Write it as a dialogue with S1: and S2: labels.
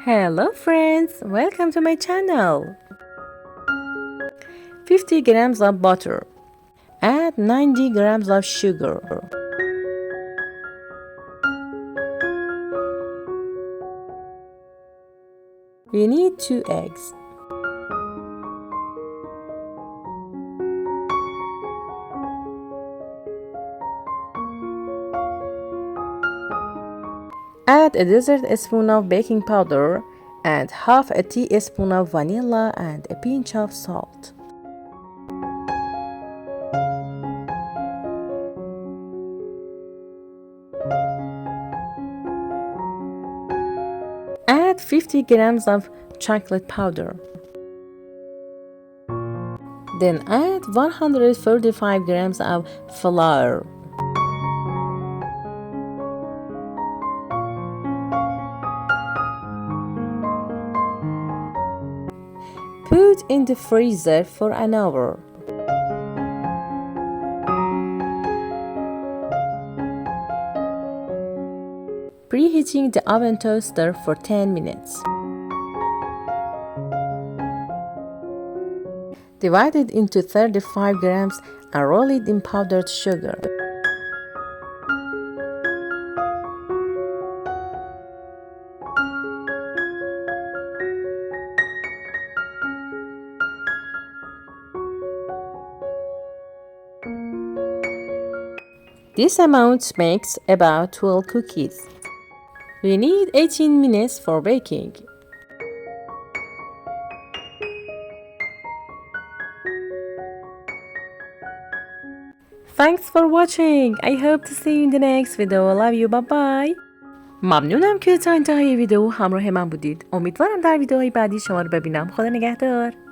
S1: Hello friends, welcome to my channel. 50 grams of butter. Add 90 grams of sugar. We need 2 eggs. Add a dessert spoon of baking powder and half a teaspoon of vanilla and a pinch of salt. Add 50 grams of chocolate powder. Then add 145 grams of flour. Put in the freezer for an hour. Preheating the oven toaster for 10 minutes. Divide it into 35 grams and roll it in powdered sugar. This amount makes about 12 cookies. We need 18 minutes for baking. Thanks for watching. I hope to see you in the next video. Love you. Bye bye. ممنونم که تا انتهای ویدیو همراه من بودید. امیدوارم در ویدیوهای بعدی شما رو ببینم. خدا نگهدار.